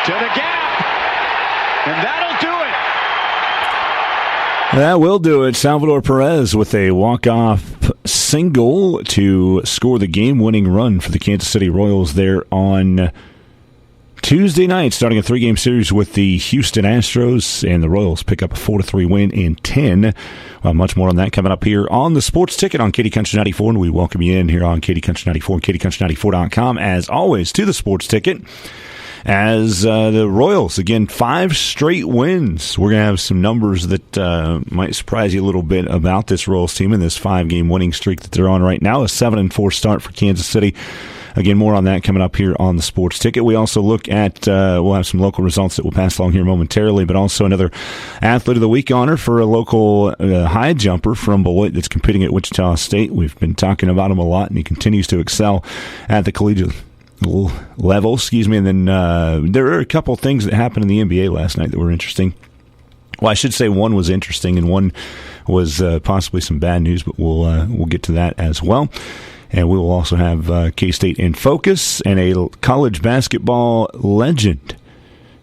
To the gap. And that'll do it. That will do it. Salvador Perez with a walk-off single to score the game-winning run for the Kansas City Royals there on Tuesday night, starting a 3-game series with the Houston Astros, and the Royals pick up a 4-3 win in 10. Much more on that coming up here on the Sports Ticket on Katy Country 94, and we welcome you in here on Katy Country 94 and KatyCountry94.com, as always, to the Sports Ticket. As the Royals, again, 5 straight wins. We're going to have some numbers that might surprise you a little bit about this Royals team and this 5-game winning streak that they're on right now. A 7-4 start for Kansas City. Again, more on that coming up here on the Sports Ticket. We also look at, we'll have some local results that we'll pass along here momentarily, but also another Athlete of the Week honor for a local high jumper from Beloit that's competing at Wichita State. We've been talking about him a lot, and he continues to excel at the collegiate level, and then there are a couple things that happened in the NBA last night that were interesting. Well, I should say one was interesting and one was possibly some bad news, but we'll get to that as well. And we will also have K-State in focus, and a college basketball legend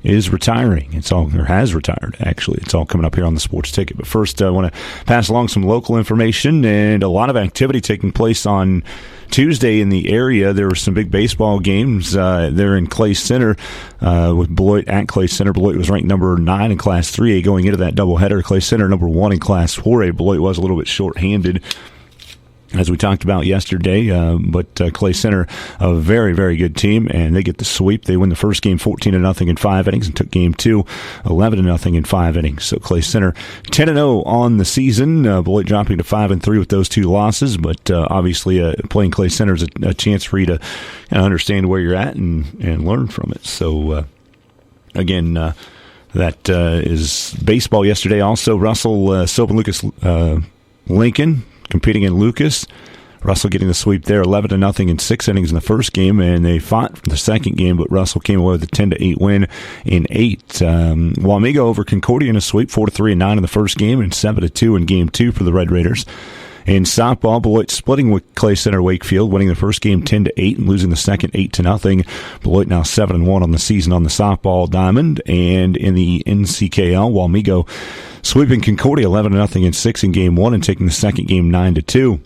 is retiring. Has retired, actually. It's all coming up here on the Sports Ticket. But first, I want to pass along some local information, and a lot of activity taking place on Tuesday in the area. There were some big baseball games there in Clay Center with Beloit at Clay Center. Beloit was ranked number 9 in Class 3A going into that doubleheader. Clay Center number 1 in Class 4A. Beloit was a little bit short-handed, as we talked about yesterday, but Clay Center, a very, very good team, and they get the sweep. They win the first game 14-0 in 5 innings and took game 2 11-0 in 5 innings. So Clay Center 10-0 on the season. Beloit dropping to 5-3 with those 2 losses, but obviously playing Clay Center is a chance for you to understand where you're at and learn from it. So again, that is baseball yesterday. Also, Russell, Sylvan Lucas, Lincoln competing in Lucas. Russell getting the sweep there, 11-0 in 6 innings in the first game, and they fought for the second game, but Russell came away with a 10-8 win in 8. Wamego over Concordia in a sweep, 4-3 and 9 in the first game, and 7-2 in game 2 for the Red Raiders. In softball, Beloit splitting with Clay Center Wakefield, winning the first game 10-8 and losing the second 8-0. Beloit now 7-1 on the season on the softball diamond. And in the NCKL, Wamego sweeping Concordia 11-0 in 6 in game 1 and taking the second game 9-2.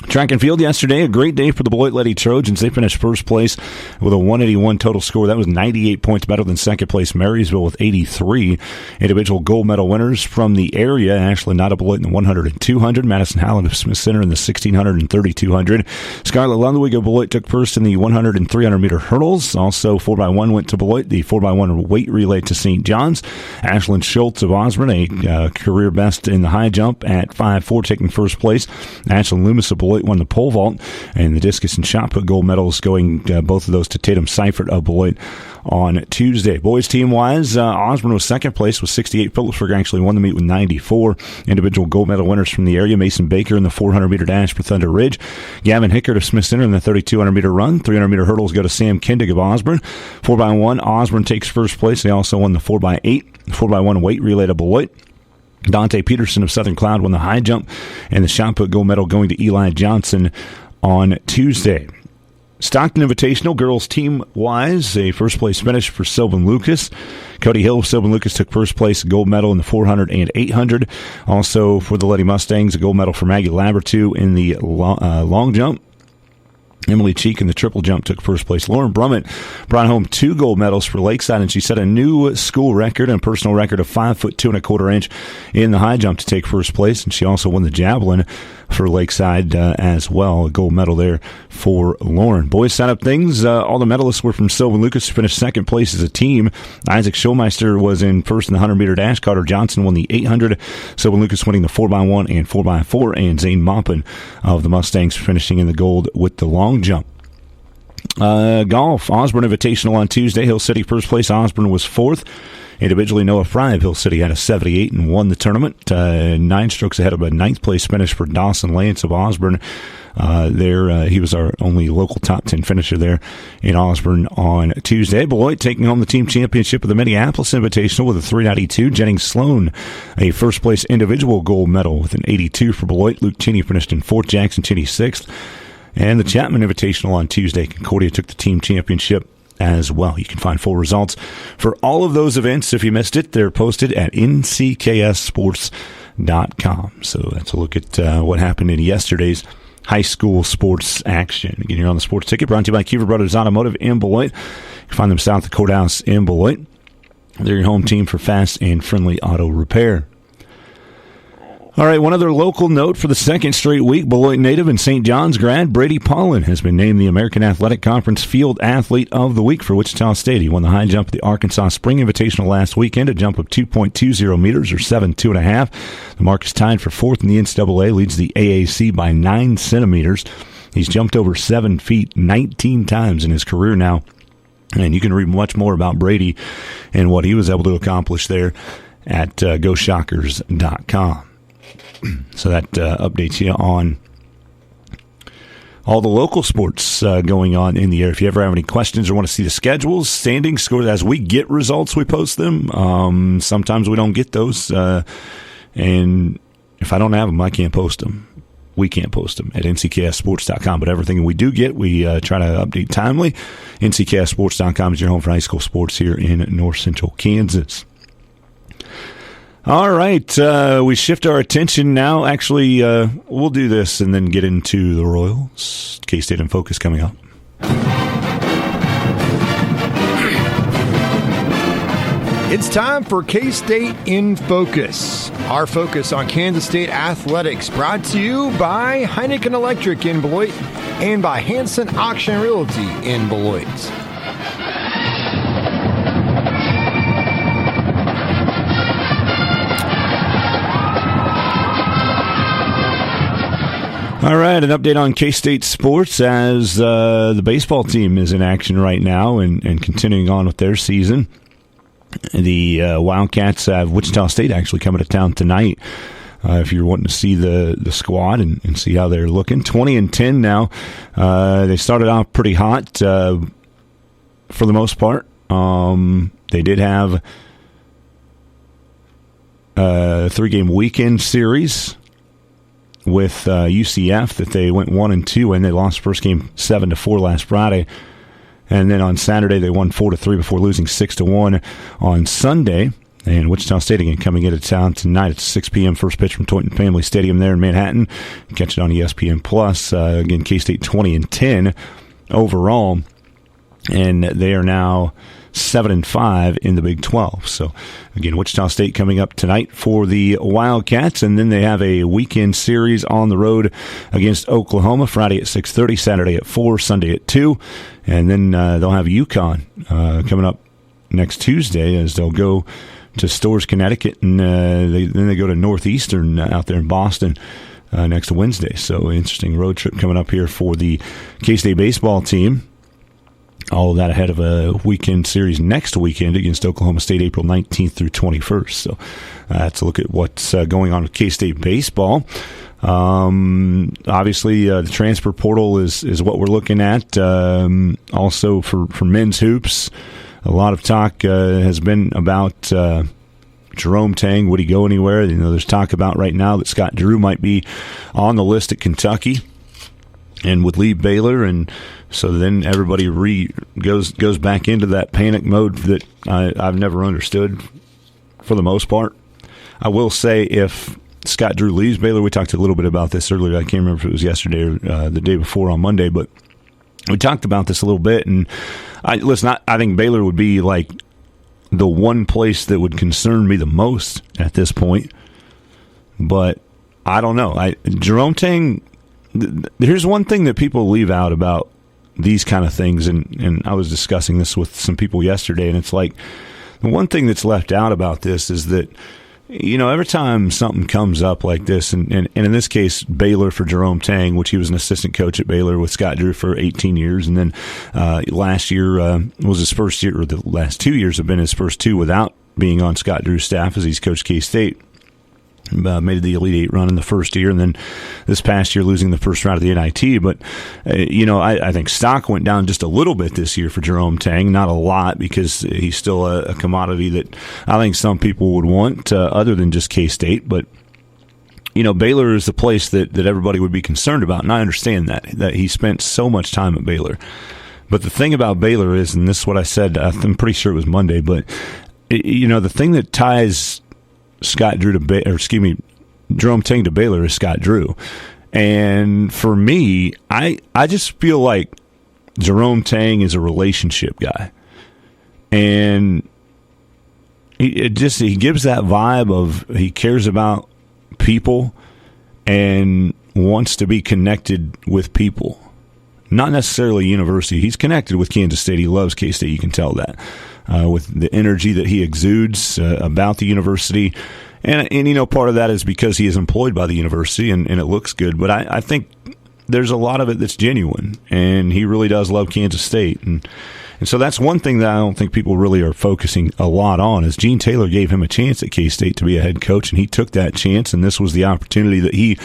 Track and field yesterday, a great day for the Beloit Lady Trojans. They finished first place with a 181 total score. That was 98 points better than second place Marysville with 83. Individual gold medal winners from the area, Ashley Nada Beloit in the 100 and 200, Madison Howland of Smith Center in the 1600 and 3200. Scarlett Ludwig of Beloit took first in the 100 and 300 meter hurdles. Also, 4x1 went to Beloit, the 4x1 weight relay to St. John's. Ashlyn Schultz of Osborne, a career best in the high jump at 5'4", taking first place. Ashlyn Loomis of Beloit won the pole vault, and the discus and shot put gold medals going, both of those to Tatum Seifert of Beloit on Tuesday. Boys team-wise, Osborne was second place with 68. Phillipsburg actually won the meet with 94. Individual gold medal winners from the area, Mason Baker in the 400-meter dash for Thunder Ridge. Gavin Hickert of Smith Center in the 3,200-meter run. 300-meter hurdles go to Sam Kindig of Osborne. 4x1, Osborne takes first place. They also won the 4x8, 4x1 weight relay to Beloit. Dante Peterson of Southern Cloud won the high jump, and the shot put gold medal going to Eli Johnson on Tuesday. Stockton Invitational, girls team-wise, a first-place finish for Sylvan Lucas. Cody Hill of Sylvan Lucas took first place, gold medal in the 400 and 800. Also for the Lady Mustangs, a gold medal for Maggie Labertu in the long jump. Emily Cheek in the triple jump took first place. Lauren Brummett brought home 2 gold medals for Lakeside, and she set a new school record and personal record of 5 foot 2 1/4 inch in the high jump to take first place. And she also won the javelin for Lakeside as well. A gold medal there for Lauren. Boys side up things, all the medalists were from Sylvan Lucas, who finished second place as a team. Isaac Schulmeister was in first in the 100-meter dash. Carter Johnson won the 800. Sylvan Lucas winning the 4x1 and 4x4. And Zane Maupin of the Mustangs finishing in the gold with the long jump. Golf, Osborne Invitational on Tuesday. Hill City first place. Osborne was fourth. Individually, Noah Fry of Hill City had a 78 and won the tournament. 9 strokes ahead of a ninth place finish for Dawson Lance of Osborne. He was our only local top 10 finisher there in Osborne on Tuesday. Beloit taking home the team championship of the Minneapolis Invitational with a 392. Jennings Sloan, a first place individual gold medal with an 82 for Beloit. Luke Cheney finished in 4th, Jackson Cheney 6th. And the Chapman Invitational on Tuesday, Concordia took the team championship as well. You can find full results for all of those events. If you missed it, they're posted at ncssports.com. So that's a look at what happened in yesterday's high school sports action. Again, you're on the Sports Ticket, brought to you by Keefer Brothers Automotive in Beloit. You can find them south of the courthouse in Beloit. They're your home team for fast and friendly auto repair. All right, one other local note for the second straight week. Beloit native and St. John's grad Brady Palen has been named the American Athletic Conference Field Athlete of the Week for Wichita State. He won the high jump at the Arkansas Spring Invitational last weekend, a jump of 2.20 meters or 7.2.5. The mark is tied for fourth in the NCAA, leads the AAC by 9 centimeters. He's jumped over 7 feet 19 times in his career now. And you can read much more about Brady and what he was able to accomplish there at GoShockers.com. So that updates you on all the local sports going on in the area. If you ever have any questions or want to see the schedules, standings, scores, as we get results, we post them. Sometimes we don't get those. And if I don't have them, I can't post them. We can't post them at ncksports.com. But everything we do get, we try to update timely. ncksports.com is your home for high school sports here in north central Kansas. All right, we shift our attention now. Actually, we'll do this and then get into the Royals. K-State in Focus coming up. It's time for K-State in Focus. Our focus on Kansas State athletics, brought to you by Heineken Electric in Beloit and by Hanson Auction Realty in Beloit. All right, an update on K-State sports as the baseball team is in action right now and continuing on with their season. The Wildcats have Wichita State actually coming to town tonight. If you're wanting to see the squad and see how they're looking, 20-10 now. They started off pretty hot for the most part. They did have a 3-game weekend series with UCF that they went 1-2 and they lost the first game 7-4 last Friday. And then on Saturday, they won 4-3 before losing 6-1 on Sunday. And Wichita State again coming into town tonight at 6 p.m. First pitch from Toynton Family Stadium there in Manhattan. Catch it on ESPN Plus. Again, K-State 20-10 overall. And they are now 7-5 in the Big 12. So, again, Wichita State coming up tonight for the Wildcats, and then they have a weekend series on the road against Oklahoma, Friday at 6:30, Saturday at 4, Sunday at 2, and then they'll have UConn coming up next Tuesday as they'll go to Storrs, Connecticut, and then they go to Northeastern out there in Boston next Wednesday. So, interesting road trip coming up here for the K-State baseball team. All of that ahead of a weekend series next weekend against Oklahoma State, April 19th through 21st. So that's a look at what's going on with K-State baseball. Obviously, the transfer portal is what we're looking at. Also for men's hoops, a lot of talk has been about Jerome Tang. Would he go anywhere? You know, there's talk about right now that Scott Drew might be on the list at Kentucky and would leave Baylor, and so then everybody goes back into that panic mode that I've never understood for the most part. I will say if Scott Drew leaves Baylor, we talked a little bit about this earlier. I can't remember if it was yesterday or the day before on Monday, but we talked about this a little bit. And I think Baylor would be like the one place that would concern me the most at this point. But I don't know. Jerome Tang. Here's one thing that people leave out about these kind of things, and I was discussing this with some people yesterday, and it's like the one thing that's left out about this is that, you know, every time something comes up like this, and in this case, Baylor for Jerome Tang, which he was an assistant coach at Baylor with Scott Drew for 18 years, and then last year was his first year, or the last 2 years have been his first 2 without being on Scott Drew's staff as he's coached K-State. Made the Elite Eight run in the first year, and then this past year losing the first round of the NIT. But, I think stock went down just a little bit this year for Jerome Tang. Not a lot, because he's still a commodity that I think some people would want other than just K-State. But, you know, Baylor is the place that everybody would be concerned about, and I understand that he spent so much time at Baylor. But the thing about Baylor is, and this is what I said, I'm pretty sure it was Monday, but the thing that ties Jerome Tang to Baylor is Scott Drew. And for me, I just feel like Jerome Tang is a relationship guy. And he gives that vibe of he cares about people and wants to be connected with people. Not necessarily university. He's connected with Kansas State. He loves K-State. You can tell that with the energy that he exudes about the university. And part of that is because he is employed by the university and it looks good. But I think there's a lot of it that's genuine, and he really does love Kansas State. And so that's one thing that I don't think people really are focusing a lot on is Gene Taylor gave him a chance at K-State to be a head coach, and he took that chance, and this was the opportunity that he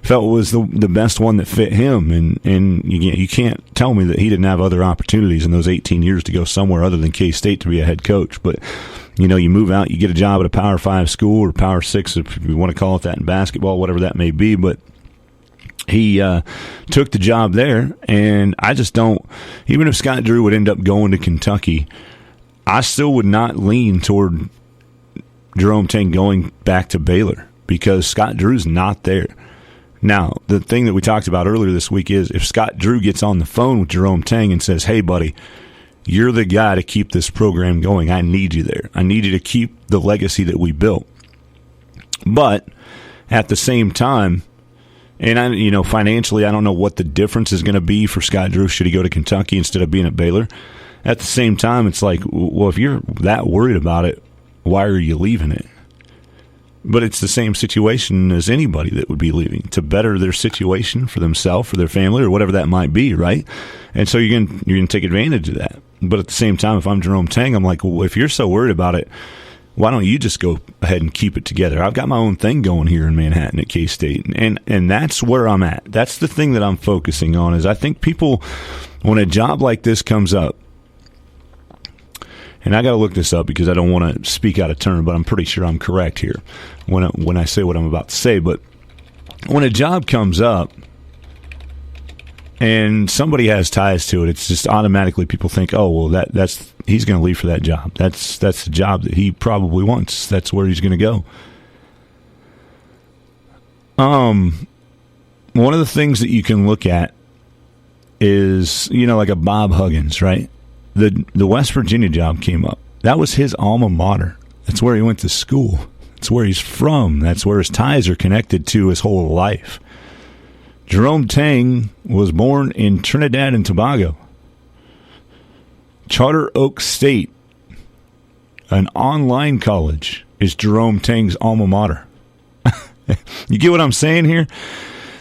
felt was the best one that fit him. And you can't tell me that he didn't have other opportunities in those 18 years to go somewhere other than K-State to be a head coach. But, you move out, you get a job at a Power 5 school or Power 6, if you want to call it that in basketball, whatever that may be. But he took the job there, and I just don't – even if Scott Drew would end up going to Kentucky, I still would not lean toward Jerome Tang going back to Baylor because Scott Drew's not there. Now, the thing that we talked about earlier this week is if Scott Drew gets on the phone with Jerome Tang and says, hey, buddy, you're the guy to keep this program going. I need you there. I need you to keep the legacy that we built. But at the same time, and financially, I don't know what the difference is going to be for Scott Drew should he go to Kentucky instead of being at Baylor. At the same time, it's like, well, if you're that worried about it, why are you leaving it? But it's the same situation as anybody that would be leaving to better their situation for themselves, for their family, or whatever that might be, right? And so you're going to take advantage of that. But at the same time, if I'm Jerome Tang, I'm like, well, if you're so worried about it, why don't you just go ahead and keep it together? I've got my own thing going here in Manhattan at K-State, and that's where I'm at. That's the thing that I'm focusing on is I think people, when a job like this comes up, and I got to look this up because I don't want to speak out of turn, but I'm pretty sure I'm correct here when I say what I'm about to say. But when a job comes up and somebody has ties to it, it's just automatically people think, oh, well, that's he's going to leave for that job. That's the job that he probably wants. That's where he's going to go. One of the things that you can look at is, like a Bob Huggins, right? The West Virginia job came up. That was his alma mater. That's where he went to school. That's where he's from. That's where his ties are connected to his whole life. Jerome Tang was born in Trinidad and Tobago. Charter Oak State, an online college, is Jerome Tang's alma mater. You get what I'm saying here?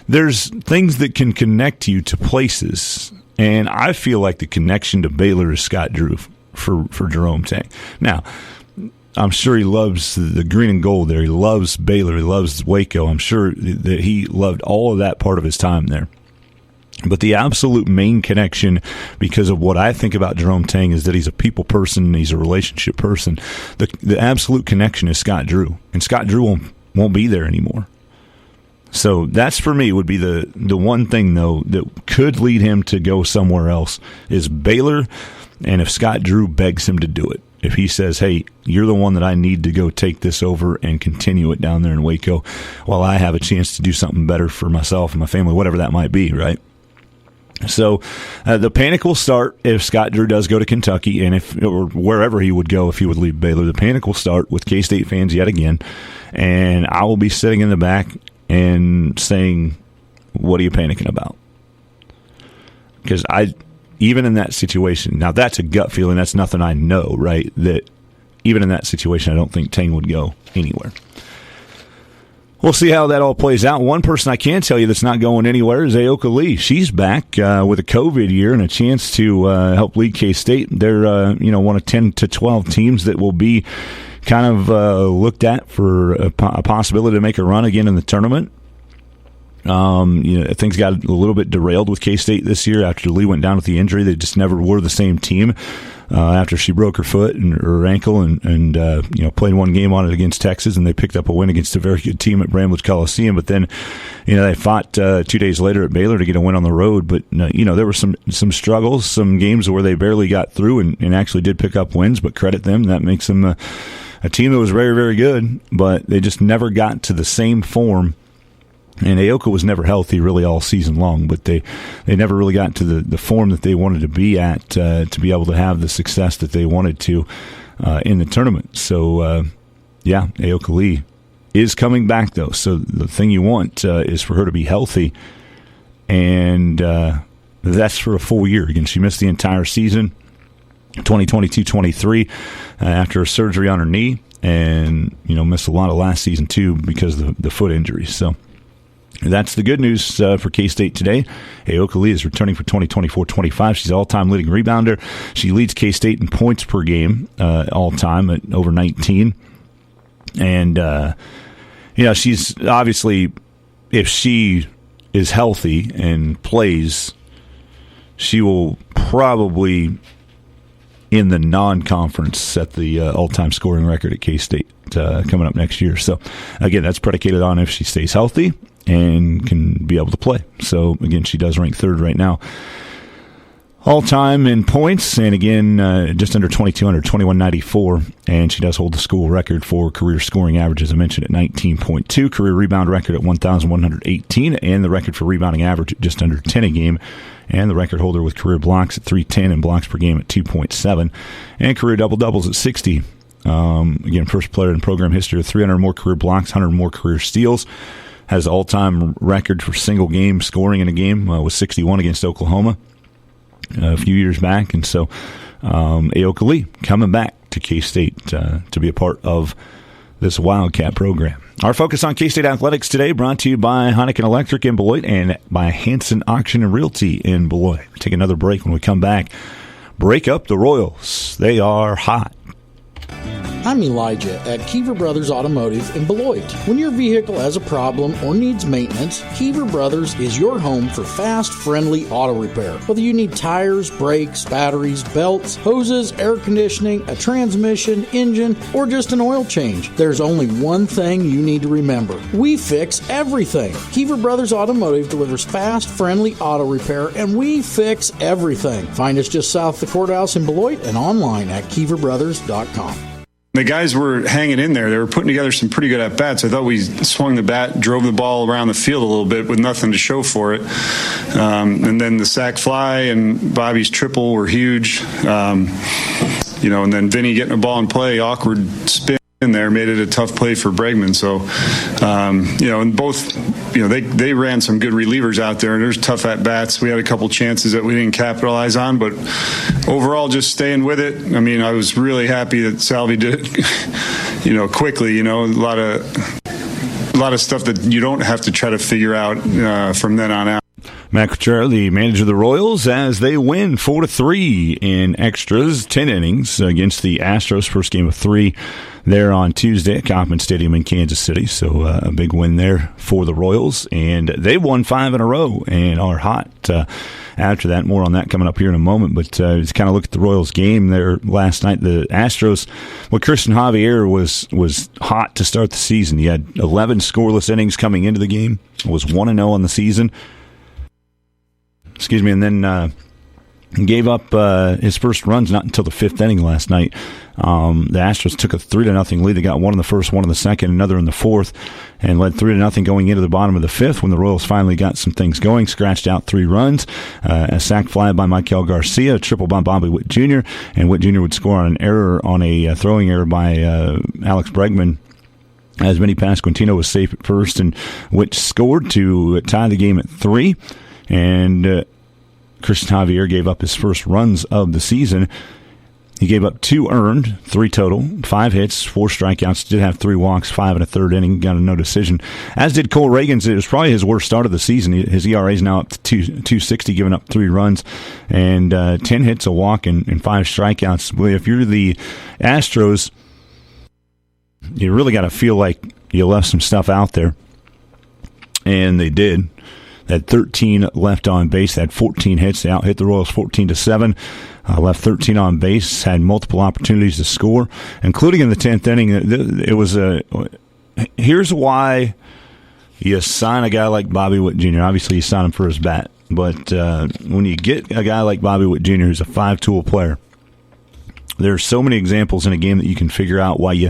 There's things that can connect you to places. And I feel like the connection to Baylor is Scott Drew for Jerome Tang. Now, I'm sure he loves the green and gold there. He loves Baylor. He loves Waco. I'm sure that he loved all of that part of his time there. But the absolute main connection, because of what I think about Jerome Tang, is that he's a people person and he's a relationship person. The absolute connection is Scott Drew. And Scott Drew won't be there anymore. So that's, for me, would be the one thing, though, that could lead him to go somewhere else is Baylor, and if Scott Drew begs him to do it. If he says, hey, you're the one that I need to go take this over and continue it down there in Waco while I have a chance to do something better for myself and my family, whatever that might be, right? So the panic will start if Scott Drew does go to Kentucky, and or wherever he would go if he would leave Baylor. The panic will start with K-State fans yet again, and I will be sitting in the back and saying, what are you panicking about? Because even in that situation, now that's a gut feeling, that's nothing I know, right? That even in that situation, I don't think Tang would go anywhere. We'll see how that all plays out. One person I can tell you that's not going anywhere is Aoka Lee. She's back with a COVID year and a chance to help lead K-State. They're one of 10 to 12 teams that will be kind of looked at for a possibility to make a run again in the tournament. Things got a little bit derailed with K-State this year after Lee went down with the injury. They just never were the same team. after she broke her foot and her ankle, and played one game on it against Texas, and they picked up a win against a very good team at Bramlage Coliseum. But then, they fought 2 days later at Baylor to get a win on the road. But there were some struggles, some games where they barely got through, and actually did pick up wins. But credit them, that makes them a team that was very, very good, but they just never got to the same form. And Aoka was never healthy really all season long, but they never really got to the form that they wanted to be at to be able to have the success that they wanted to in the tournament. So, Aoka Lee is coming back, though. So the thing you want is for her to be healthy, and that's for a full year. Again, she missed the entire season, 2022-23, after a surgery on her knee, and missed a lot of last season, too, because of the foot injury. So that's the good news for K-State today. Aoka Lee is returning for 2024-25. She's all-time leading rebounder. She leads K-State in points per game all-time at over 19. And, she's obviously, if she is healthy and plays, she will probably, in the non-conference, set the all-time scoring record at K-State coming up next year. So, again, that's predicated on if she stays healthy and can be able to play. So, again, she does rank third right now all-time in points, and again, just under 2,200, 2194, and she does hold the school record for career scoring average, as I mentioned, at 19.2, career rebound record at 1,118, and the record for rebounding average at just under 10 a game, and the record holder with career blocks at 310 and blocks per game at 2.7, and career double-doubles at 60. Again, first player in program history with 300 more career blocks, 100 more career steals. Has all-time record for single game scoring in a game with 61 against Oklahoma a few years back. And so Aoka Lee coming back to K-State to be a part of this Wildcat program. Our focus on K-State athletics today brought to you by Heineken Electric in Beloit and by Hanson Auction and Realty in Beloit. Take another break. When we come back, break up the Royals. They are hot. I'm Elijah at Keever Brothers Automotive in Beloit. When your vehicle has a problem or needs maintenance, Keever Brothers is your home for fast, friendly auto repair. Whether you need tires, brakes, batteries, belts, hoses, air conditioning, a transmission, engine, or just an oil change, there's only one thing you need to remember. We fix everything. Keever Brothers Automotive delivers fast, friendly auto repair, and we fix everything. Find us just south of the courthouse in Beloit and online at KeeverBrothers.com. The guys were hanging in there. They were putting together some pretty good at-bats. I thought we swung the bat, drove the ball around the field a little bit with nothing to show for it. And then the sac fly and Bobby's triple were huge. And then Vinny getting a ball in play, awkward spin in there, made it a tough play for Bregman. So, and both, they ran some good relievers out there, and there's tough at-bats. We had a couple chances that we didn't capitalize on, but overall just staying with it. I mean, I was really happy that Salvi did it, quickly, a lot of stuff that you don't have to try to figure out from then on out. Matt Couturier, the manager of the Royals, as they win 4-3 in extras, 10 innings against the Astros. First game of 3 there on Tuesday at Kauffman Stadium in Kansas City. So a big win there for the Royals. And they won 5 in a row and are hot after that. More on that coming up here in a moment. But just kind of look at the Royals game there last night. The Astros, Christian Javier was hot to start the season. He had 11 scoreless innings coming into the game, was 1-0 on the season. And then gave up his first runs not until the 5th inning last night. The Astros took a 3-0 lead. They got one in the first, one in the second, another in the fourth, and led 3-0 going into the bottom of the 5th when the Royals finally got some things going, scratched out 3 runs, a sac fly by Michael Garcia, a triple by Bobby Witt Jr., and Witt Jr. would score on an error, on a throwing error by Alex Bregman, as Vinny Pasquantino was safe at first, and Witt scored to tie the game at 3. And Christian Javier gave up his first runs of the season. He gave up 2 earned, 3 total, 5 hits, 4 strikeouts, did have 3 walks, 5 in a third inning, got a no decision. As did Cole Reagans. It was probably his worst start of the season. His ERA is now up to 2.60, giving up 3 runs, and 10 hits, a walk, and 5 strikeouts. Well, if you're the Astros, you really got to feel like you left some stuff out there, and they did. had 13 left on base, had 14 hits. They out-hit the Royals 14-7. Left 13 on base, had multiple opportunities to score, including in the 10th inning. It was here's why you sign a guy like Bobby Witt Jr. Obviously, you sign him for his bat. But when you get a guy like Bobby Witt Jr., who's a 5-tool player, there are so many examples in a game that you can figure out why you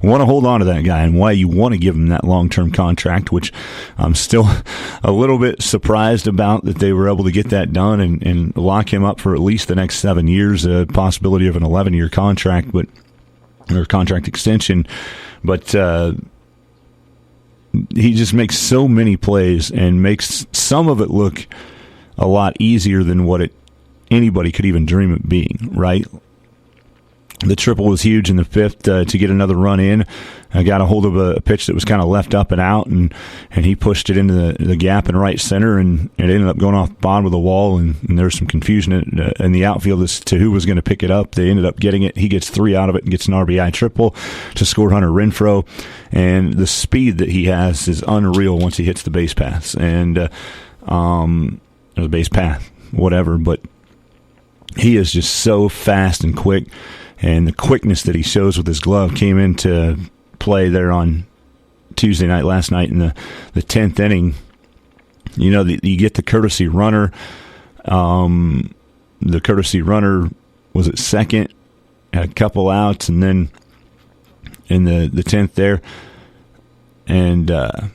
want to hold on to that guy and why you want to give him that long-term contract, which I'm still a little bit surprised about that they were able to get that done and lock him up for at least the next 7 years, a possibility of an 11-year contract, or contract extension. But he just makes so many plays and makes some of it look a lot easier than what anybody could even dream of being, right? The triple was huge in the 5th to get another run in. I got a hold of a pitch that was kind of left up and out, and he pushed it into the gap in right center, and it ended up going off the bottom of the wall, and there was some confusion in the outfield as to who was going to pick it up. They ended up getting it. He gets 3 out of it and gets an RBI triple to score Hunter Renfroe, and the speed that he has is unreal once he hits the base paths, and the base path, whatever, but he is just so fast and quick. And the quickness that he shows with his glove came into play there on Tuesday night, last night in the 10th inning. You know, you get the courtesy runner. The courtesy runner was at second, had a couple outs, and then in the 10th there, and a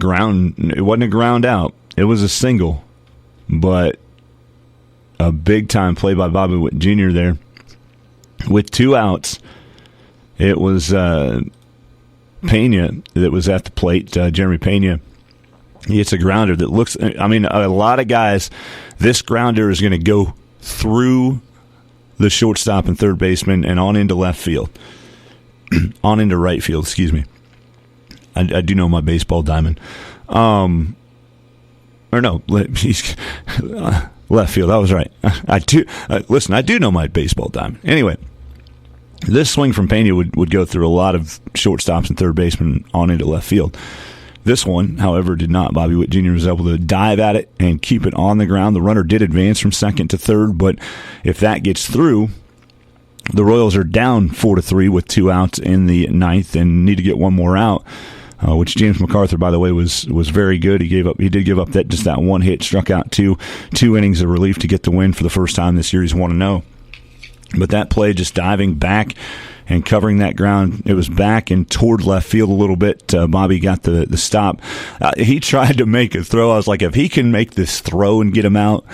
ground. It wasn't a ground out. It was a single, but a big-time play by Bobby Witt Jr. there. With 2 outs, it was Pena that was at the plate, Jeremy Pena. He hits a grounder that looks, I mean, a lot of guys, this grounder is going to go through the shortstop and third baseman and on into left field. On into right field, excuse me. I do know my baseball diamond. Or no, he's... left field. That was right. I do. Listen, I do know my baseball diamond. Anyway, this swing from Pena would go through a lot of shortstops and third basemen on into left field. This one, however, did not. Bobby Witt Jr. was able to dive at it and keep it on the ground. The runner did advance from second to third, but if that gets through, the Royals are down 4-3 with 2 outs in the 9th and need to get one more out. Which James MacArthur, by the way, was very good. He did give up that one hit, struck out 2 innings of relief to get the win for the first time this year. He's 1-0. But that play, just diving back and covering that ground, it was back and toward left field a little bit. Bobby got the stop. He tried to make a throw. I was like, if he can make this throw and get him out,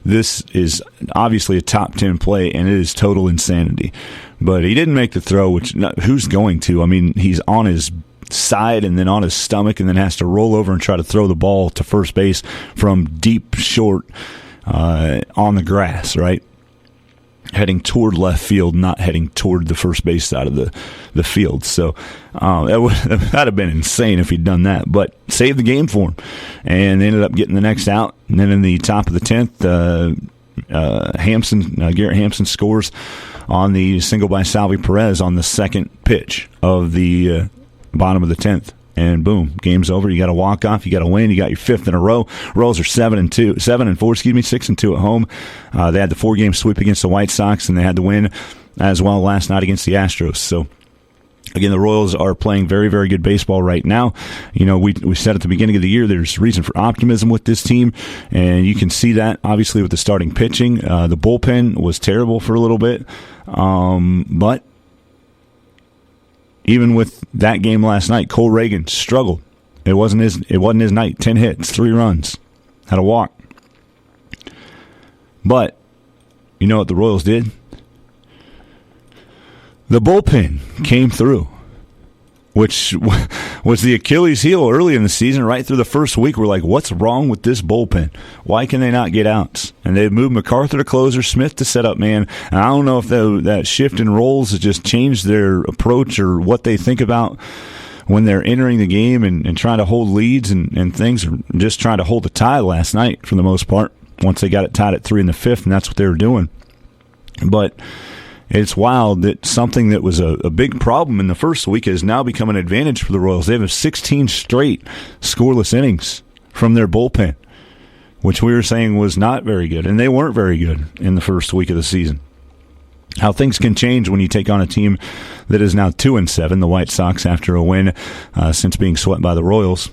this is obviously a top 10 play, and it is total insanity. But he didn't make the throw, which who's going to? I mean, he's on his side and then on his stomach and then has to roll over and try to throw the ball to first base from deep short on the grass, right? Heading toward left field, not heading toward the first base side of the field. So that'd have been insane if he'd done that, but saved the game for him. And they ended up getting the next out. And then in the top of the 10th, Garrett Hampson scores on the single by Salvi Perez on the second pitch of the bottom of the 10th, and boom, game's over. You got a walk-off, you got a win, you got your 5th in a row. Royals are 7-4, 6-2 at home. They had the 4-game sweep against the White Sox, and they had the win as well last night against the Astros. So again, the Royals are playing very, very good baseball right now. You know, we said at the beginning of the year there's reason for optimism with this team, and you can see that obviously with the starting pitching. The bullpen was terrible for a little bit, but even with that game last night, Cole Reagan struggled. It wasn't his night. 10 hits, 3 runs, had a walk. But you know what the Royals did? The bullpen came through, which was the Achilles heel early in the season. Right through the first week, we're like, what's wrong with this bullpen? Why can they not get outs? And they've moved MacArthur to closer, Smith to setup man. And I don't know if that shift in roles has just changed their approach or what they think about when they're entering the game and trying to hold leads and things, or just trying to hold a tie last night for the most part, once they got it tied at 3 in the 5th, and that's what they were doing. But It's wild that something that was a big problem in the first week has now become an advantage for the Royals. They have 16 straight scoreless innings from their bullpen, which we were saying was not very good, and they weren't very good in the first week of the season. How things can change when you take on a team that is now 2-7, the White Sox, after a win since being swept by the Royals.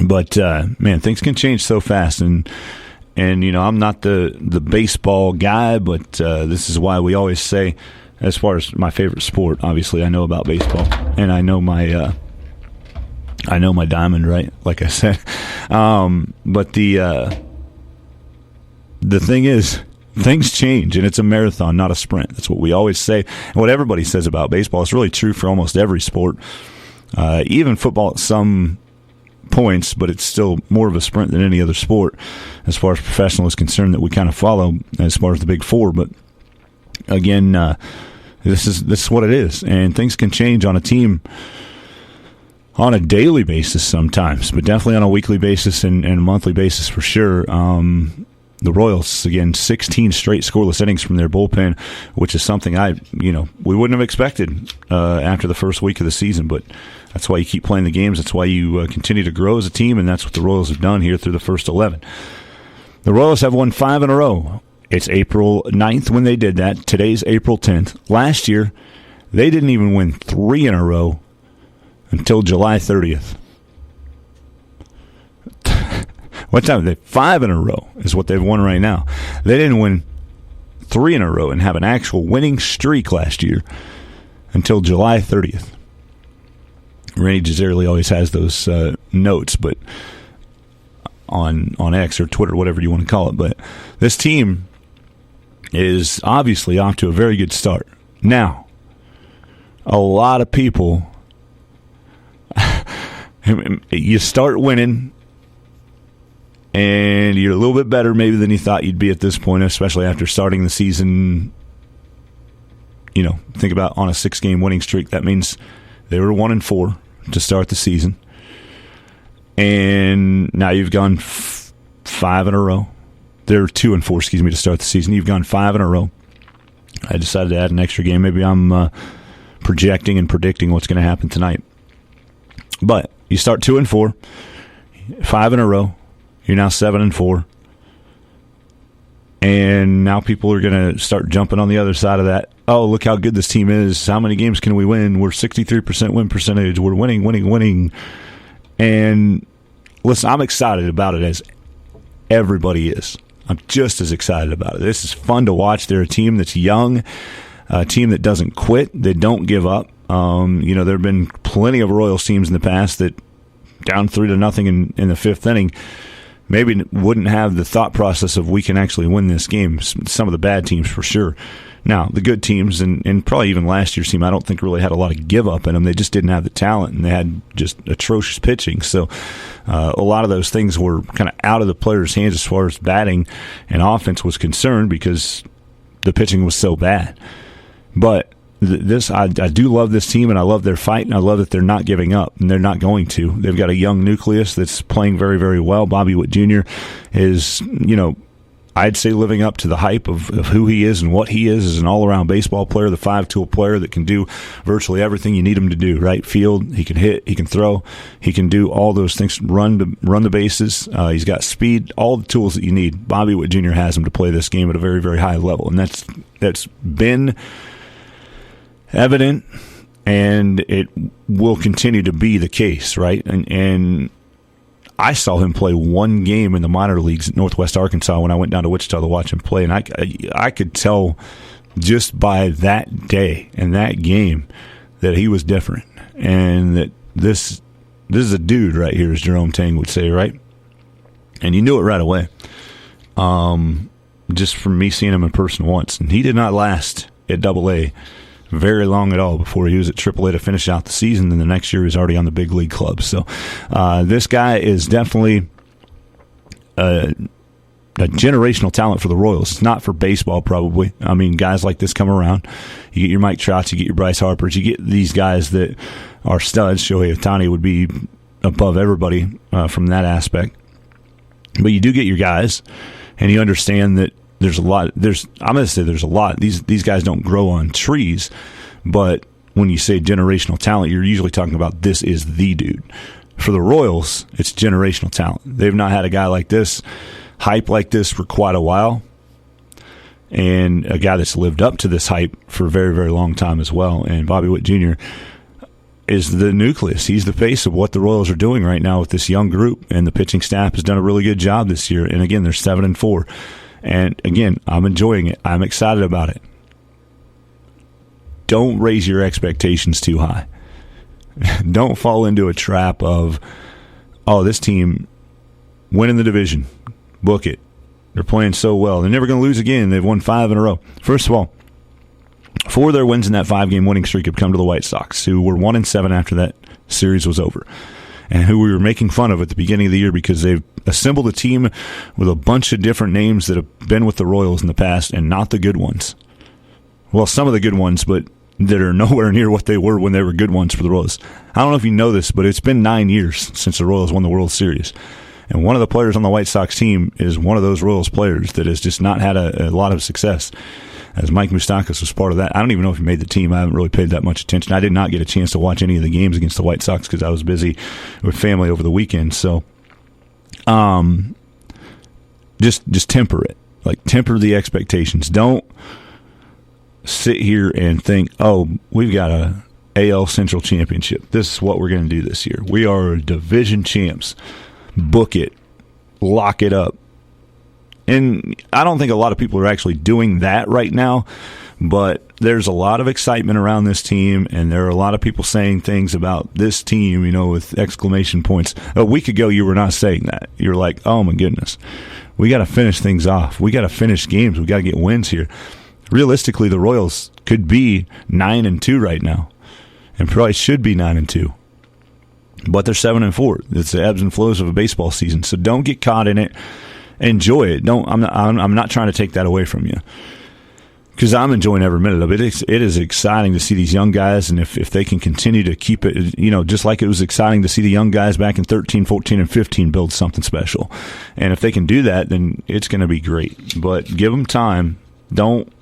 But, man, things can change so fast, and I'm not the baseball guy, but this is why we always say, as far as my favorite sport, obviously I know about baseball, and I know my diamond, right? Like I said. But the thing is, things change, and it's a marathon, not a sprint. That's what we always say, and what everybody says about baseball. It's really true for almost every sport, even football at some points, but it's still more of a sprint than any other sport as far as professional is concerned that we kind of follow as far as the big four. But again, this is what it is, and things can change on a team on a daily basis sometimes, but definitely on a weekly basis and a monthly basis for sure. The Royals, again, 16 straight scoreless innings from their bullpen, which is something we wouldn't have expected after the first week of the season, but that's why you keep playing the games. That's why you continue to grow as a team, and that's what the Royals have done here through the first 11. The Royals have won 5 in a row. It's April 9th when they did that. Today's April 10th. Last year, they didn't even win 3 in a row until July 30th. What time? 5 in a row is what they've won right now. They didn't win 3 in a row and have an actual winning streak last year until July 30th. Randy Gisarelli always has those notes, but on X or Twitter, whatever you want to call it. But this team is obviously off to a very good start. Now, a lot of people, you start winning, and you're a little bit better maybe than you thought you'd be at this point, especially after starting the season. Think about on a 6-game winning streak. That means they were 1-4 to start the season. And now you've gone 5 in a row. They're 2-4, to start the season. You've gone 5 in a row. I decided to add an extra game. Maybe I'm projecting and predicting what's going to happen tonight. But you start 2-4, 5 in a row. You're now 7-4. And now people are going to start jumping on the other side of that. Oh, look how good this team is. How many games can we win? We're 63% win percentage. We're winning. And listen, I'm excited about it as everybody is. I'm just as excited about it. This is fun to watch. They're a team that's young, a team that doesn't quit. They don't give up. There have been plenty of Royals teams in the past that down 3-0 in the 5th inning maybe wouldn't have the thought process of we can actually win this game. Some of the bad teams for sure. Now, the good teams, and probably even last year's team, I don't think really had a lot of give up in them. They just didn't have the talent, and they had just atrocious pitching. So a lot of those things were kind of out of the players' hands as far as batting and offense was concerned because the pitching was so bad. But I do love this team, and I love their fight, and I love that they're not giving up, and they're not going to. They've got a young nucleus that's playing very, very well. Bobby Witt Jr. is, I'd say living up to the hype of who he is and what he is as an all-around baseball player, the 5-tool player that can do virtually everything you need him to do, right? Field, he can hit, he can throw, he can do all those things, run the bases. He's got speed, all the tools that you need. Bobby Witt Jr. has him to play this game at a very, very high level, and that's been evident, and it will continue to be the case, right? And I saw him play 1 game in the minor leagues at Northwest Arkansas when I went down to Wichita to watch him play, and I could tell just by that day and that game that he was different, and that this is a dude right here, as Jerome Tang would say, right? And you knew it right away, just from me seeing him in person once, and he did not last at AA very long at all before he was at AAA to finish out the season. And the next year he was already on the big league club. So this guy is definitely a generational talent for the Royals. It's not for baseball, probably. I mean, guys like this come around. You get your Mike Trouts, you get your Bryce Harpers, you get these guys that are studs. Shohei Ohtani would be above everybody from that aspect. But you do get your guys, and you understand that there's a lot. I'm going to say there's a lot. These guys don't grow on trees, but when you say generational talent, you're usually talking about this is the dude. For the Royals, it's generational talent. They've not had a guy like this, hype like this for quite a while, and a guy that's lived up to this hype for a very, very long time as well. And Bobby Witt Jr. is the nucleus. He's the face of what the Royals are doing right now with this young group, and the pitching staff has done a really good job this year. And again, they're 7-4. And again, I'm enjoying it. I'm excited about it. Don't raise your expectations too high. Don't fall into a trap of, oh, this team winning the division. Book it. They're playing so well. They're never going to lose again. They've won 5 in a row. First of all, 4 of their wins in that 5-game winning streak have come to the White Sox, who were 1-7 after that series was over, and who we were making fun of at the beginning of the year because they've assembled a team with a bunch of different names that have been with the Royals in the past, and not the good ones. Well, some of the good ones, but that are nowhere near what they were when they were good ones for the Royals. I don't know if you know this, but it's been 9 years since the Royals won the World Series. And one of the players on the White Sox team is one of those Royals players that has just not had a lot of success, as Mike Moustakas was part of that. I don't even know if he made the team. I haven't really paid that much attention. I did not get a chance to watch any of the games against the White Sox because I was busy with family over the weekend. So just temper it. Like, temper the expectations. Don't sit here and think, oh, we've got a AL Central Championship. This is what we're going to do this year. We are division champs. Book it. Lock it up. And I don't think a lot of people are actually doing that right now, but there's a lot of excitement around this team, and there are a lot of people saying things about this team, with exclamation points. A week ago, you were not saying that. You're like, oh, my goodness. We got to finish things off. We got to finish games. We got to get wins here. Realistically, the Royals could be 9-2 right now, and probably should be 9-2. But they're 7-4. It's the ebbs and flows of a baseball season. So don't get caught in it. Enjoy it. I'm not trying to take that away from you, because I'm enjoying every minute of it. It is exciting to see these young guys, and if they can continue to keep it, just like it was exciting to see the young guys back in 13, 14, and 15 build something special. And if they can do that, then it's going to be great. But give them time. Don't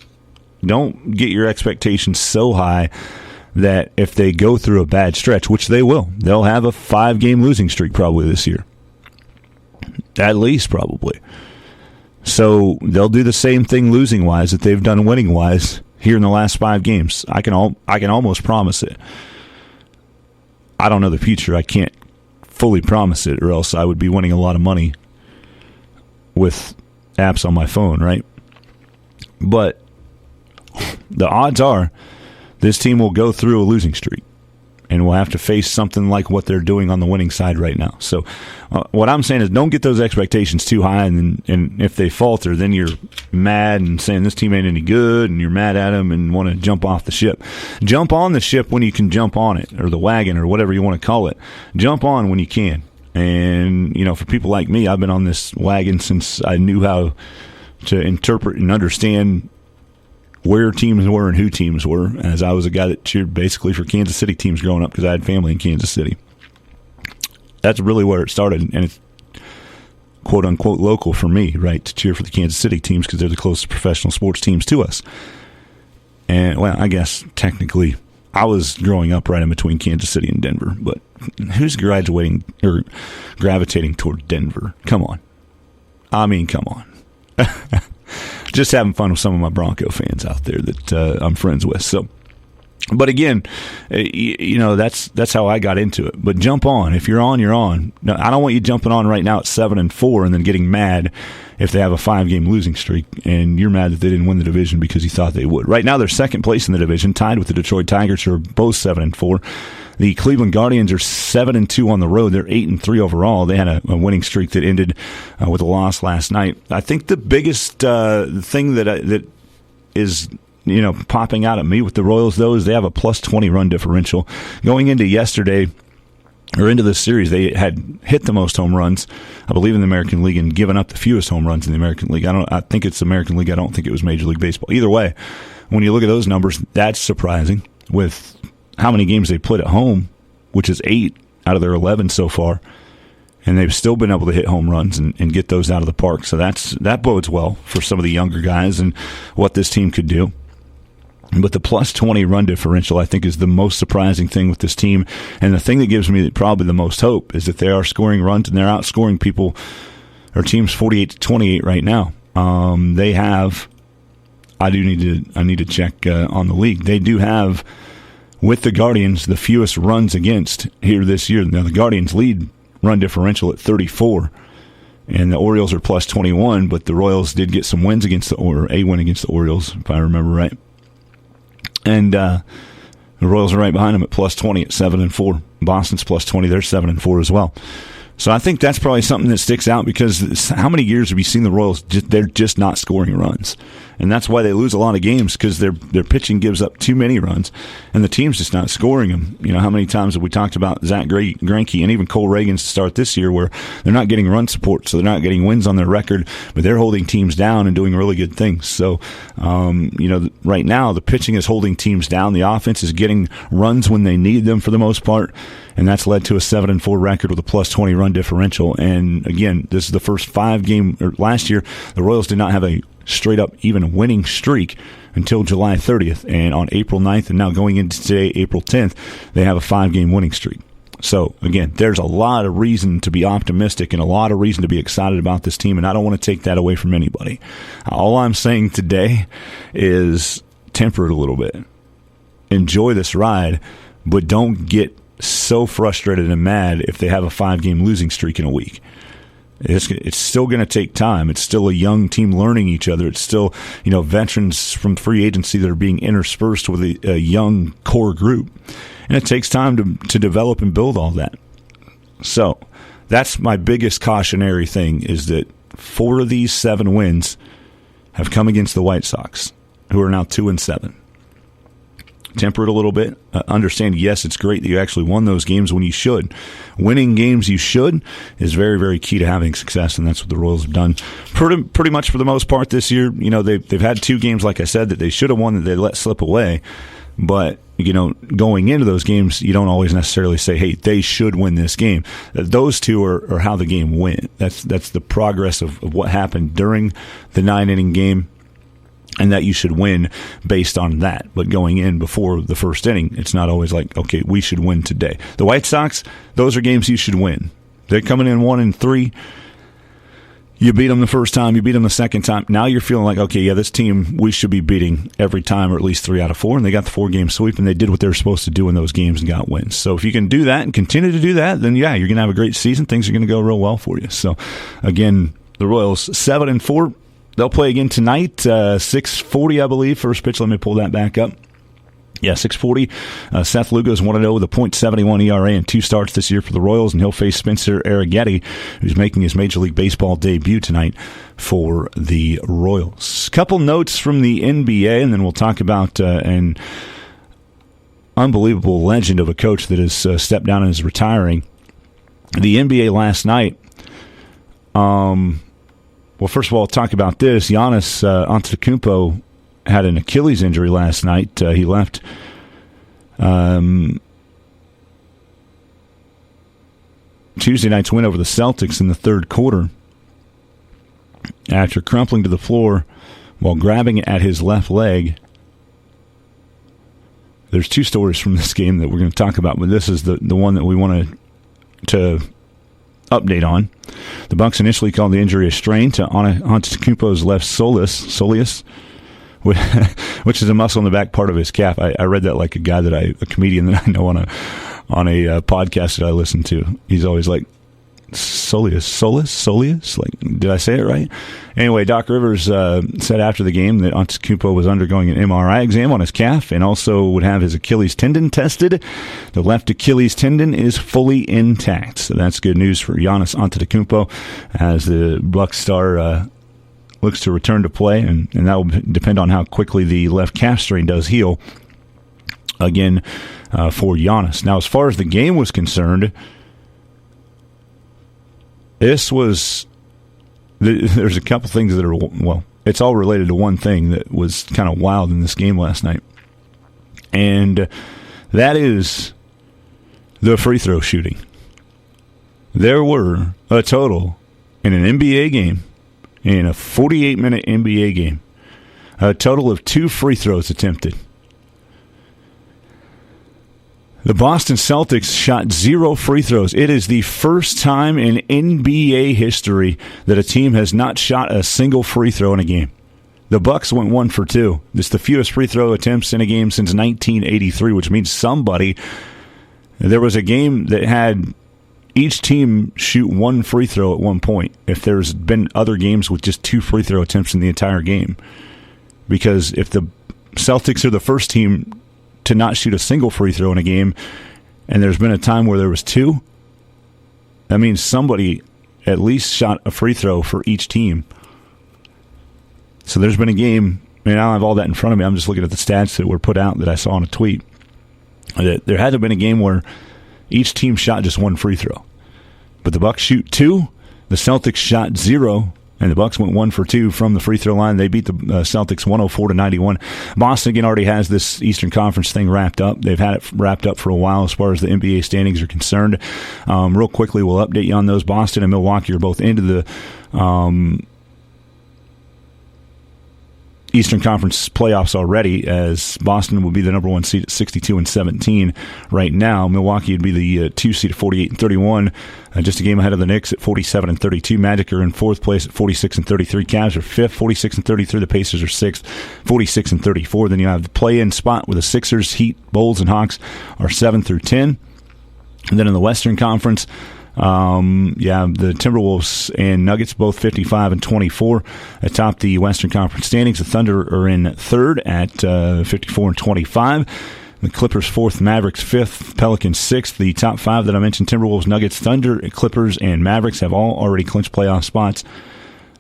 get your expectations so high that if they go through a bad stretch, which they will, they'll have a 5-game losing streak probably this year. At least, probably. So they'll do the same thing losing-wise that they've done winning-wise here in the last 5 games. I can almost promise it. I don't know the future. I can't fully promise it, or else I would be winning a lot of money with apps on my phone, right? But the odds are this team will go through a losing streak, and we'll have to face something like what they're doing on the winning side right now. So what I'm saying is, don't get those expectations too high, and if they falter, then you're mad and saying this team ain't any good, and you're mad at them and want to jump off the ship. Jump on the ship when you can jump on it, or the wagon, or whatever you want to call it. Jump on when you can. And, for people like me, I've been on this wagon since I knew how to interpret and understand where teams were and who teams were, as I was a guy that cheered basically for Kansas City teams growing up because I had family in Kansas City. That's really where it started, and it's quote-unquote local for me, right, to cheer for the Kansas City teams because they're the closest professional sports teams to us. And, well, I guess technically I was growing up right in between Kansas City and Denver, but who's gravitating toward Denver? Come on. I mean, come on. Just having fun with some of my Bronco fans out there that I'm friends with. So, but again, that's how I got into it. But jump on. If you're on, you're on. No, I don't want you jumping on right now at 7-4 and then getting mad if they have a 5-game losing streak and you're mad that they didn't win the division because you thought they would. Right now, they're second place in the division, tied with the Detroit Tigers, who are both 7-4. The Cleveland Guardians are 7-2 on the road. They're 8-3 overall. They had a winning streak that ended with a loss last night. I think the biggest thing that is popping out at me with the Royals, though, is they have a plus 20 run differential. Going into yesterday, or into this series, they had hit the most home runs, I believe, in the American League, and given up the fewest home runs in the American League. I think it's the American League. I don't think it was Major League Baseball. Either way, when you look at those numbers, that's surprising with how many games they played at home, which is 8 out of their 11 so far. And they've still been able to hit home runs and get those out of the park. So that bodes well for some of the younger guys and what this team could do. But the plus 20 run differential, I think, is the most surprising thing with this team. And the thing that gives me probably the most hope is that they are scoring runs and they're outscoring people or teams 48-28 right now. They have, I need to check on the league. They do have, with the Guardians, the fewest runs against here this year. Now the Guardians lead run differential at 34, and the Orioles are plus 21. But the Royals did get some wins against a win against the Orioles, if I remember right. And the Royals are right behind them at plus 20 at 7-4. Boston's plus 20; they're 7-4 as well. So I think that's probably something that sticks out because how many years have you seen the Royals? They're just not scoring runs. And that's why they lose a lot of games because their pitching gives up too many runs, and the team's just not scoring them. You know, how many times have we talked about Zach Greinke and even Cole Reagan to start this year where they're not getting run support, so they're not getting wins on their record, but they're holding teams down and doing really good things. So, right now the pitching is holding teams down. The offense is getting runs when they need them for the most part, and that's led to a 7-4 record with a plus 20 run differential. And again, this is the first last year the Royals did not have a straight up even winning streak until July 30th, and on April 9th and now going into today, April 10th, they have a 5-game winning streak. So again, there's a lot of reason to be optimistic and a lot of reason to be excited about this team, and I don't want to take that away from anybody. All I'm saying today is temper it a little bit. Enjoy this ride, but don't get so frustrated and mad if they have a 5-game losing streak in a week. It's still going to take time. It's still a young team learning each other. It's still, veterans from free agency that are being interspersed with a young core group. And it takes time to develop and build all that. So that's my biggest cautionary thing, is that 4 of these 7 wins have come against the White Sox, who are now 2-7. Temper it a little bit. Understand, yes, it's great that you actually won those games when you should. Winning games you should is very, very key to having success, and that's what the Royals have done pretty much for the most part this year. They've had 2 games, like I said, that they should have won that they let slip away. But, going into those games, you don't always necessarily say, hey, they should win this game. Those 2 are how the game went. That's the progress of what happened during the 9-inning game, and that you should win based on that. But going in before the first inning, it's not always like, okay, we should win today. The White Sox, those are games you should win. They're coming in 1-3. You beat them the first time, you beat them the second time. Now you're feeling like, okay, yeah, this team we should be beating every time, or at least 3 out of 4. And they got the 4-game sweep, and they did what they were supposed to do in those games and got wins. So if you can do that and continue to do that, then yeah, you're going to have a great season. Things are going to go real well for you. So again, the Royals 7-4. They'll play again tonight, 6:40, I believe. First pitch, let me pull that back up. Yeah, 6:40. Seth Lugo's 1-0 with a .71 ERA and 2 starts this year for the Royals, and he'll face Spencer Arrighetti, who's making his Major League Baseball debut tonight for the Royals. Couple notes from the NBA, and then we'll talk about an unbelievable legend of a coach that has stepped down and is retiring. The NBA last night, well, first of all, I'll talk about this. Giannis Antetokounmpo had an Achilles injury last night. He left Tuesday night's win over the Celtics in the third quarter after crumpling to the floor while grabbing at his left leg. There's 2 stories from this game that we're going to talk about, but this is the one that we want to update on. The Bucks initially called the injury a strain to Antetokounmpo's left soleus, which is a muscle in the back part of his calf. I read that like a comedian that I know on a podcast that I listen to. He's always like, soleus? Like, did I say it right? Anyway, Doc Rivers said after the game that Antetokounmpo was undergoing an MRI exam on his calf and also would have his Achilles tendon tested. The left Achilles tendon is fully intact. So that's good news for Giannis Antetokounmpo as the Bucks star looks to return to play, and that will depend on how quickly the left calf strain does heal again for Giannis. Now, as far as the game was concerned, there's a couple things that are, well, it's all related to one thing that was kind of wild in this game last night. And that is the free throw shooting. there were a total in an NBA game, in a 48-minute NBA game, a total of 2 free throws attempted. The Boston Celtics shot 0 free throws. It is the first time in NBA history that a team has not shot a single free throw in a game. The Bucks went 1 for 2. It's the fewest free throw attempts in a game since 1983, which means there was a game that had each team shoot 1 free throw at one point. If there's been other games with just 2 free throw attempts in the entire game. Because if the Celtics are the first team to not shoot a single free throw in a game, and there's been a time where there was 2, that means somebody at least shot a free throw for each team. So there's been a game, and I don't have all that in front of me. I'm just looking at the stats that were put out that I saw on a tweet. There had to have been a game where each team shot just 1 free throw. But the Bucks shoot 2, the Celtics shot 0, and the Bucks went 1 for 2 from the free throw line. They beat the Celtics 104-91. Boston, again, already has this Eastern Conference thing wrapped up. They've had it wrapped up for a while as far as the NBA standings are concerned. Real quickly, we'll update you on those. Boston and Milwaukee are both into the Eastern Conference playoffs already, as Boston will be the number 1 seed at 62-17 right now. Milwaukee would be the 2 seed at 48-31, just a game ahead of the Knicks at 47-32. Magic are in 4th place at 46-33. Cavs are 5th, 46-33. The Pacers are 6th, 46-34. Then you have the play-in spot where the Sixers, Heat, Bulls, and Hawks are 7 through 10. And then in the Western Conference, the Timberwolves and Nuggets both 55 and 24 atop the Western Conference standings. The Thunder are in 3rd at 54 and 25. The Clippers 4th, Mavericks 5th, Pelicans 6th. The top 5 that I mentioned, Timberwolves, Nuggets, Thunder, Clippers, and Mavericks, have all already clinched playoff spots.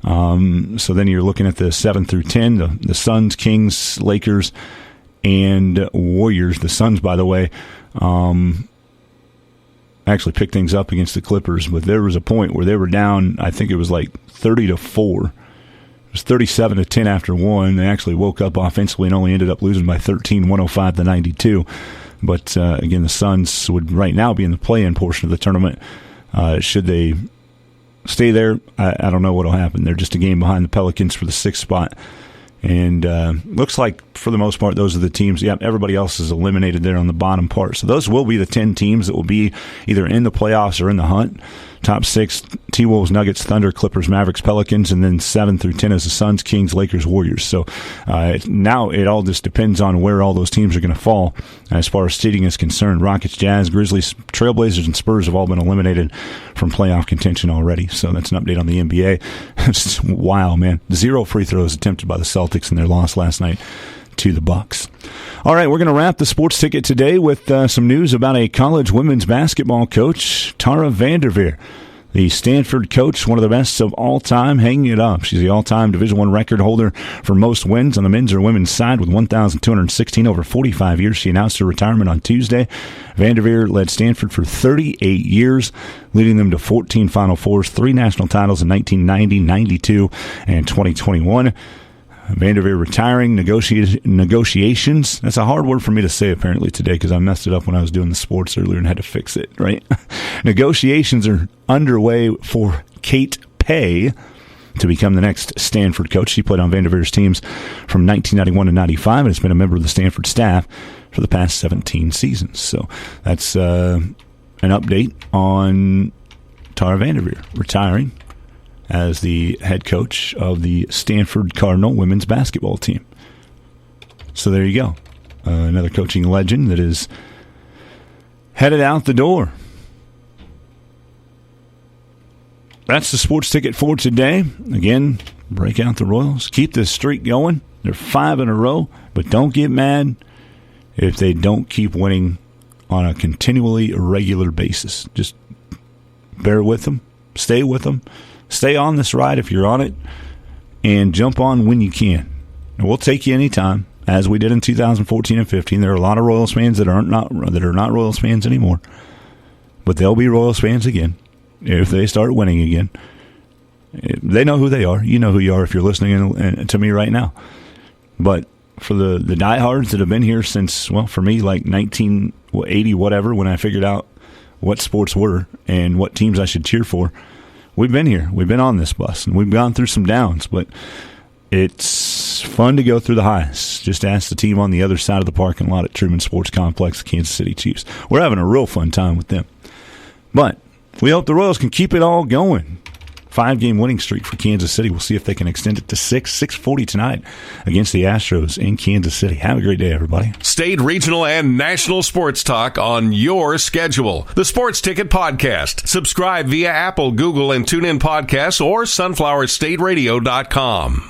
So then you're looking at the 7 through 10, the Suns, Kings, Lakers, and Warriors. The Suns, by the way, actually picked things up against the Clippers, but there was a point where they were down, I think it was like 30-4. It was 37-10 after 1. They actually woke up offensively and only ended up losing by 13, 105-92. But again, the Suns would right now be in the play-in portion of the tournament. Should they stay there, I don't know what will happen. They're just a game behind the Pelicans for the 6th spot. And looks like, for the most part, those are the teams. Yeah, everybody else is eliminated there on the bottom part. So those will be the 10 teams that will be either in the playoffs or in the hunt. Top 6, T-Wolves, Nuggets, Thunder, Clippers, Mavericks, Pelicans, and then 7 through 10 is the Suns, Kings, Lakers, Warriors. So now it all just depends on where all those teams are going to fall as far as seeding is concerned. Rockets, Jazz, Grizzlies, Trailblazers, and Spurs have all been eliminated from playoff contention already. So that's an update on the NBA. It's wow, man. 0 free throws attempted by the Celtics in their loss last night to the Bucks. All right, we're going to wrap the sports ticket today with some news about a college women's basketball coach, Tara VanDerveer, the Stanford coach, one of the best of all time, hanging it up. She's the all-time Division I record holder for most wins on the men's or women's side with 1,216 over 45 years. She announced her retirement on Tuesday. VanDerveer led Stanford for 38 years, leading them to 14 Final Fours, 3 national titles in 1990, 92, and 2021. VanDerveer retiring, negotiations. That's a hard word for me to say apparently today because I messed it up when I was doing the sports earlier and had to fix it, right? Negotiations are underway for Kate Pay to become the next Stanford coach. She played on VanDerveer's teams from 1991 to 95 and has been a member of the Stanford staff for the past 17 seasons. So that's an update on Tara VanDerveer retiring as the head coach of the Stanford Cardinal women's basketball team. So there you go. Another coaching legend that is headed out the door. That's the sports ticket for today. Again, break out the Royals. Keep this streak going. They're 5 in a row, but don't get mad if they don't keep winning on a continually irregular basis. Just bear with them. Stay with them. Stay on this ride if you're on it, and jump on when you can. And we'll take you anytime, as we did in 2014 and 15. There are a lot of Royals fans that are not Royals fans anymore, but they'll be Royals fans again if they start winning again. They know who they are. You know who you are if you're listening to me right now. But for the diehards that have been here since, well, for me, like 1980 whatever, when I figured out what sports were and what teams I should cheer for. We've been here. We've been on this bus, and we've gone through some downs, but it's fun to go through the highs. Just ask the team on the other side of the parking lot at Truman Sports Complex, the Kansas City Chiefs. We're having a real fun time with them. But we hope the Royals can keep it all going. 5-game winning streak for Kansas City. We'll see if they can extend it to 6:40 tonight against the Astros in Kansas City. Have a great day, everybody. State, regional, and national sports talk on your schedule. The Sports Ticket Podcast. Subscribe via Apple, Google, and TuneIn Podcasts or sunflowerstateradio.com.